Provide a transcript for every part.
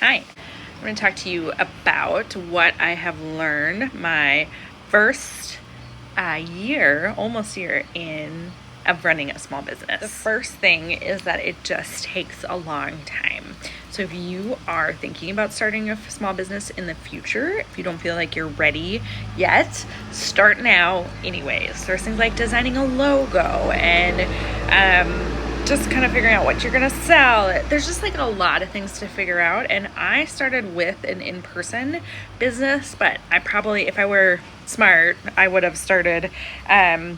Hi, I'm going to talk to you about what I have learned my first almost year of running a small business. The first thing is that it just takes a long time. So if you are thinking about starting a small business in the future, if you don't feel like you're ready yet, start now anyways. There's things like designing a logo and just kind of figuring out what you're gonna sell. There's just like a lot of things to figure out. And I started with an in-person business, but I probably, if I were smart, I would have started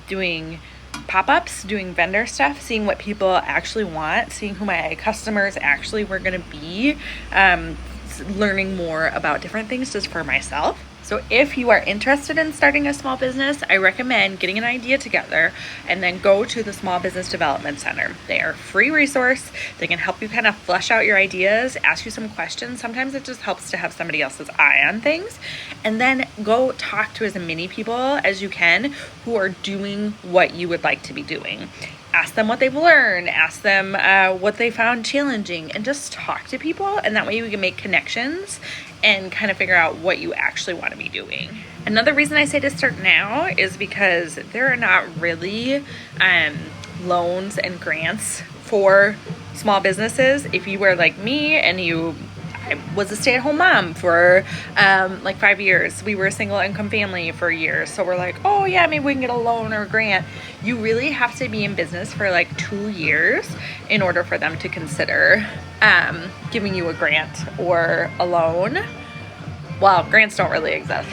doing pop-ups, doing vendor stuff, seeing what people actually want, seeing who my customers actually were gonna be, learning more about different things just for myself. So if you are interested in starting a small business, I recommend getting an idea together and then go to the Small Business Development Center. They are a free resource. They can help you kind of flesh out your ideas, ask you some questions. Sometimes it just helps to have somebody else's eye on things. And then go talk to as many people as you can who are doing what you would like to be doing. Ask them what they've learned, ask them what they found challenging, and just talk to people. And that way you can make connections and kind of figure out what you actually want to be doing. Another reason I say to start now is because there are not really loans and grants for small businesses. If you were like me and I was a stay-at-home mom for like 5 years. We were a single income family for years. So we're like, oh yeah, maybe we can get a loan or a grant. You really have to be in business for like 2 years in order for them to consider giving you a grant or a loan. Well, grants don't really exist.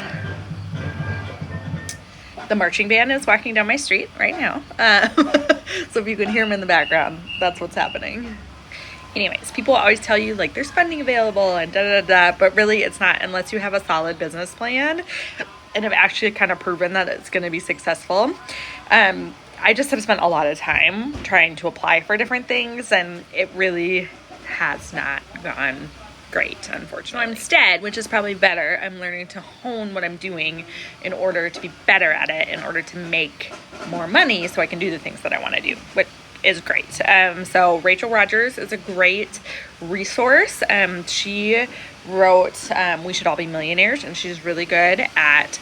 The marching band is walking down my street right now. So if you can hear them in the background, that's what's happening. Anyways, people always tell you like there's funding available and but really it's not unless you have a solid business plan and have actually kind of proven that it's going to be successful. I just have spent a lot of time trying to apply for different things and it really has not gone great, unfortunately. Instead, which is probably better, I'm learning to hone what I'm doing in order to be better at it, in order to make more money so I can do the things that I want to do, which is great. So Rachel Rogers is a great resource. She wrote We Should All Be Millionaires, and she's really good at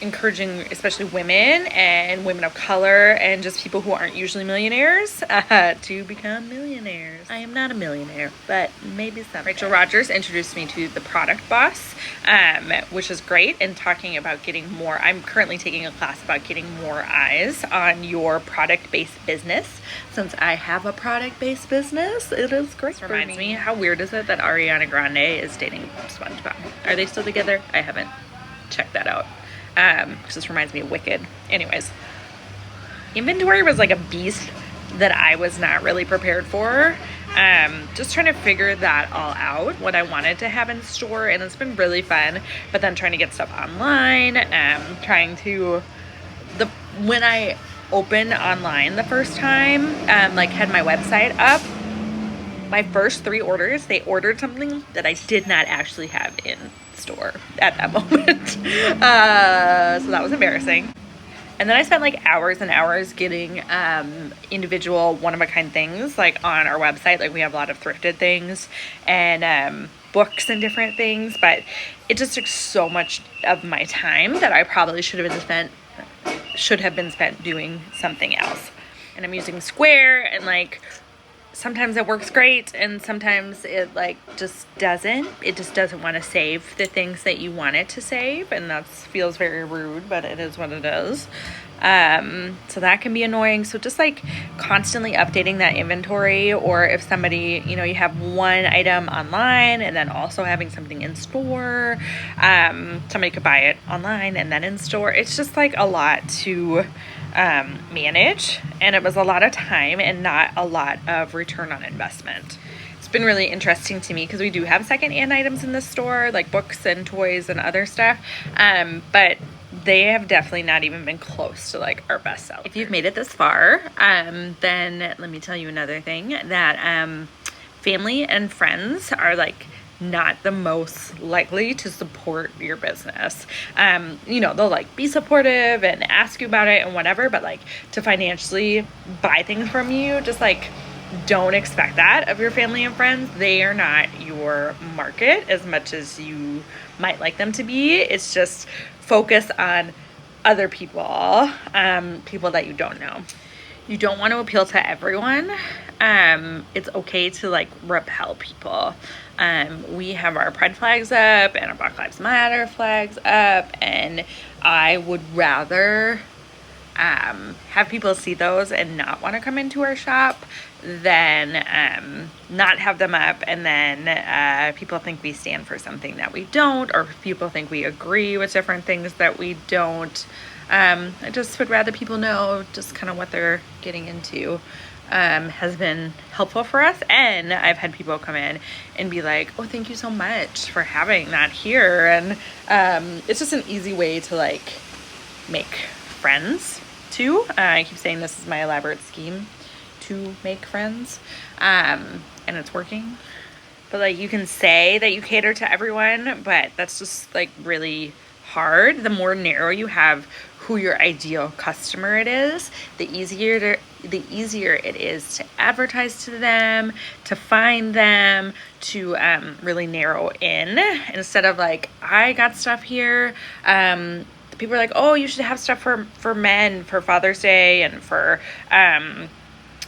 encouraging especially women and women of color and just people who aren't usually millionaires to become millionaires. I am not a millionaire, but maybe some. Rachel Rogers introduced me to the Product Boss, which is great, and talking about getting more. I'm currently taking a class about getting more eyes on your product-based business. Since I have a product-based business, it is great. This reminds me, how weird is it that Ariana Grande is dating SpongeBob? Are they still together? I haven't checked that out. Because this reminds me of Wicked. Anyways, inventory was like a beast that I was not really prepared for. Just trying to figure that all out, what I wanted to have in store, and it's been really fun. But then trying to get stuff online, when I opened online the first time, like had my website up, my first 3 orders, they ordered something that I did not actually have in store at that moment. So that was embarrassing. And then I spent like hours and hours getting individual one-of-a-kind things like on our website. Like we have a lot of thrifted things and books and different things, but it just took so much of my time that I probably should have been spent doing something else. And I'm using Square, and like sometimes it works great and sometimes it just doesn't want to save the things that you want it to save, and that feels very rude, but it is what it is. So that can be annoying. So just like constantly updating that inventory, or if somebody, you have one item online and then also having something in store, somebody could buy it online and then in store. It's just like a lot to manage, and it was a lot of time and not a lot of return on investment. It's been really interesting to me because we do have secondhand items in the store, like books and toys and other stuff, but they have definitely not even been close to like our best seller. If you've made it this far, then let me tell you another thing, that family and friends are like not the most likely to support your business. They'll like be supportive and ask you about it and whatever, but like to financially buy things from you, just like don't expect that of your family and friends. They are not your market as much as you might like them to be. It's just focus on other people, people that you don't know. You don't want to appeal to everyone. It's okay to like repel people. We have our pride flags up and our Black Lives Matter flags up, and I would rather have people see those and not want to come into our shop than not have them up and then people think we stand for something that we don't, or people think we agree with different things that we don't. I just would rather people know just kind of what they're getting into. Has been helpful for us, and I've had people come in and be like, oh, thank you so much for having that here. And it's just an easy way to like make friends too. I keep saying this is my elaborate scheme to make friends, and it's working. But like, you can say that you cater to everyone, but that's just like really hard. The more narrow you have who your ideal customer it is, the easier it is to advertise to them, to find them, to really narrow in. Instead of like, I got stuff here, people are like, oh, you should have stuff for men for Father's Day and for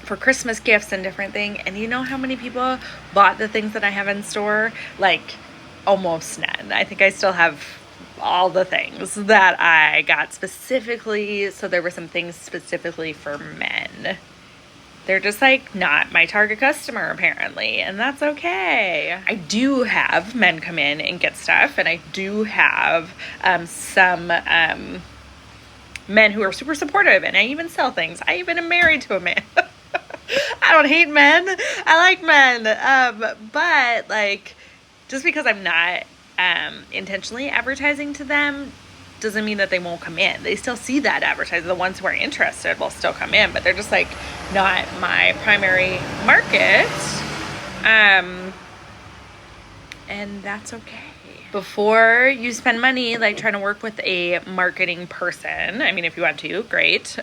Christmas gifts and different things. And you know how many people bought the things that I have in store? Like almost none. I think I still have all the things that I got specifically. So there were some things specifically for men. They're just like not my target customer apparently, and that's okay. I do have men come in and get stuff, and I do have some men who are super supportive, and I even sell things. I even am married to a man. I don't hate men. I like men. But like, just because I'm not intentionally advertising to them doesn't mean that they won't come in. They still see that advertising. The ones who are interested will still come in, but they're just like not my primary market. And that's okay. Before you spend money like trying to work with a marketing person, I mean, if you want to, great.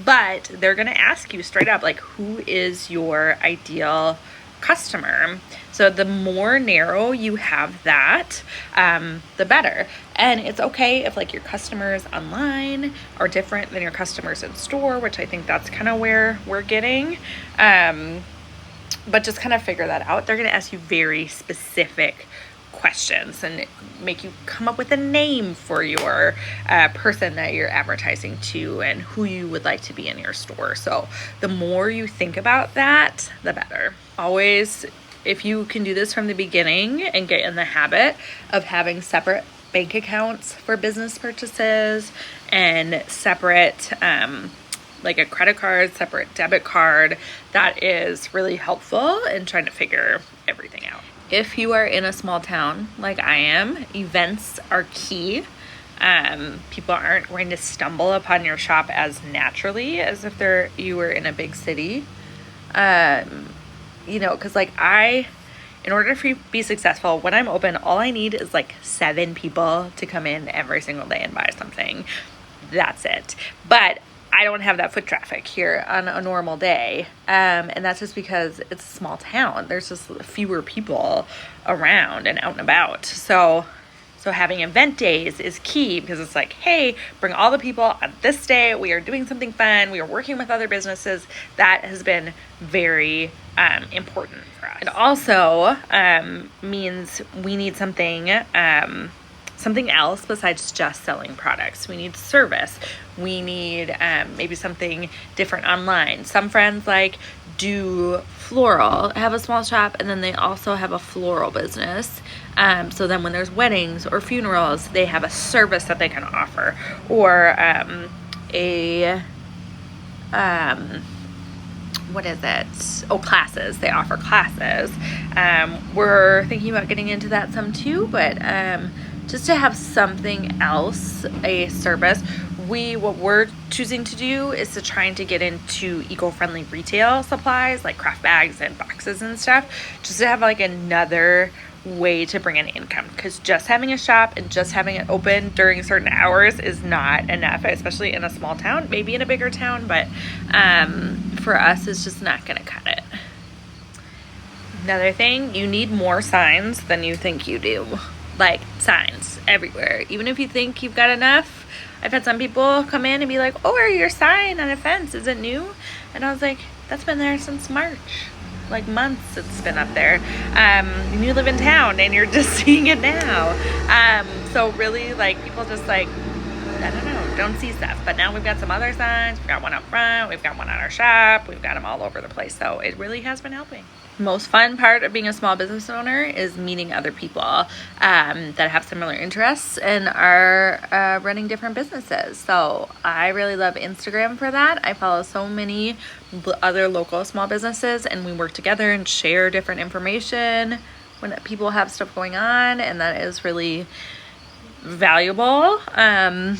But they're going to ask you straight up, like, who is your ideal customer? So the more narrow you have that, the better. And it's okay if like your customers online are different than your customers in store, which I think that's kind of where we're getting. But just kind of figure that out. They're going to ask you very specific questions and make you come up with a name for your person that you're advertising to and who you would like to be in your store. So the more you think about that, the better. Always, if you can do this from the beginning and get in the habit of having separate bank accounts for business purchases and separate like a credit card, separate debit card, that is really helpful in trying to figure everything out. If you are in a small town like I am, events are key. People aren't going to stumble upon your shop as naturally as if you were in a big city. You know, because like in order to be successful, when I'm open, all I need is like 7 people to come in every single day and buy something. That's it. But I don't have that foot traffic here on a normal day. And that's just because it's a small town. There's just fewer people around and out and about. So having event days is key, because it's like, hey, bring all the people on this day. We are doing something fun. We are working with other businesses. That has been very important for us. It also means we need something else besides just selling products. We need service. We need maybe something different online. Some friends like do floral, have a small shop, and then they also have a floral business. So then when there's weddings or funerals, they have a service that they can offer, or classes. They offer classes. We're thinking about getting into that some too, but just to have something else, a service. What we're choosing to do is to trying to get into eco-friendly retail supplies like craft bags and boxes and stuff, just to have like another way to bring in income, because just having a shop and just having it open during certain hours is not enough, especially in a small town, maybe in a bigger town, but for us is just not going to cut it. Another thing, you need more signs than you think you do. Like, signs everywhere. Even if you think you've got enough. I've had some people come in and be like, oh, your sign on a fence, is it new? And I was like, that's been there since March. Like, months it's been up there. And you live in town and you're just seeing it now. So really, like, people just like, I don't know, don't see stuff. But now we've got some other signs. We've got one up front. We've got one on our shop. We've got them all over the place. So it really has been helping. Most fun part of being a small business owner is meeting other people that have similar interests and are running different businesses. So I really love Instagram for that. I follow so many other local small businesses, and we work together and share different information when people have stuff going on, and that is really valuable. Yeah,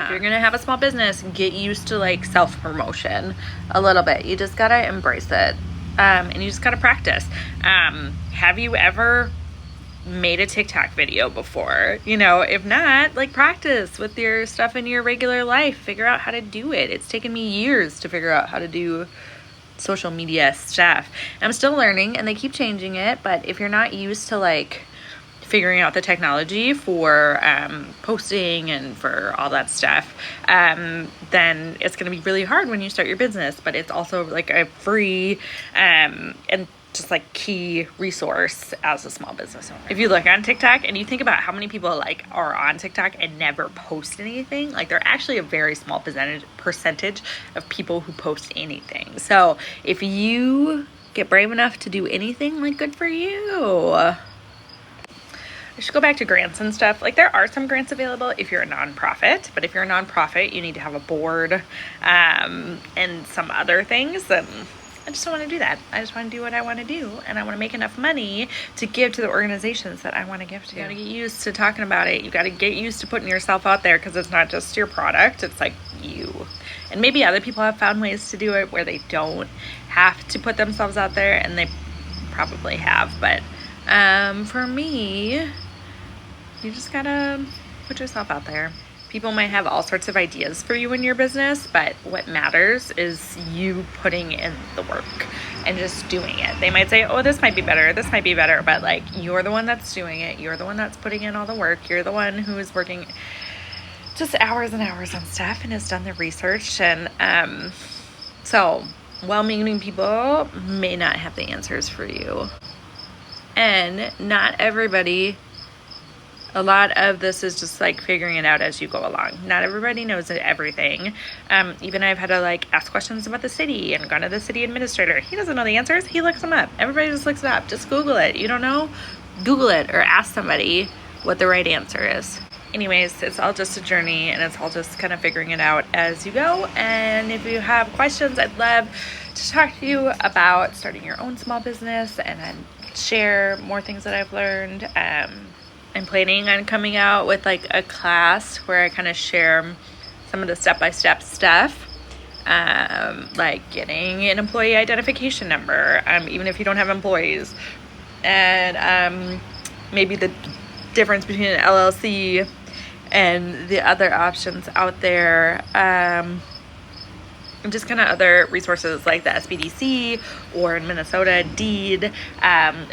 if you're gonna have a small business, get used to like self-promotion a little bit. You just gotta embrace it. And you just gotta practice. Have you ever made a TikTok video before? You know, if not, like, practice with your stuff in your regular life. Figure out how to do it. It's taken me years to figure out how to do social media stuff. I'm still learning, and they keep changing it, but if you're not used to like figuring out the technology for posting and for all that stuff, then it's going to be really hard when you start your business. But it's also like a free and just like key resource as a small business owner. If you look on TikTok and you think about how many people like are on TikTok and never post anything, like they're actually a very small percentage of people who post anything. So if you get brave enough to do anything, like, good for you. I should go back to grants and stuff. Like, there are some grants available if you're a nonprofit, but if you're a nonprofit, you need to have a board and some other things. And I just don't want to do that. I just want to do what I want to do, and I want to make enough money to give to the organizations that I want to give to. You got to get used to talking about it. You got to get used to putting yourself out there, because it's not just your product. It's like you. And maybe other people have found ways to do it where they don't have to put themselves out there, and they probably have. But for me, you just gotta put yourself out there. People might have all sorts of ideas for you in your business, but what matters is you putting in the work and just doing it. They might say, oh, this might be better, but like, you're the one that's doing it. You're the one that's putting in all the work. You're the one who is working just hours and hours on stuff and has done the research. And so well-meaning people may not have the answers for you. And not everybody, a lot of this is just like figuring it out as you go along. Not everybody knows everything. Even I've had to like ask questions about the city and gone to the city administrator. He doesn't know the answers. He looks them up. Everybody just looks it up. Just Google it. You don't know? Google it or ask somebody what the right answer is. Anyways, it's all just a journey, and it's all just kind of figuring it out as you go. And if you have questions, I'd love to talk to you about starting your own small business and share more things that I've learned. I'm planning on coming out with like a class where I kind of share some of the step-by-step stuff, like getting an employee identification number, even if you don't have employees, and maybe the difference between an LLC and the other options out there, and just kind of other resources like the SBDC, or in Minnesota, Deed, in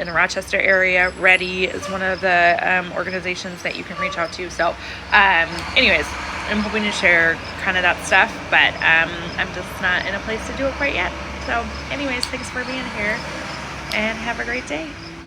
the Rochester area, Ready is one of the organizations that you can reach out to. So anyways, I'm hoping to share kind of that stuff, but I'm just not in a place to do it quite yet. So anyways, thanks for being here, and have a great day.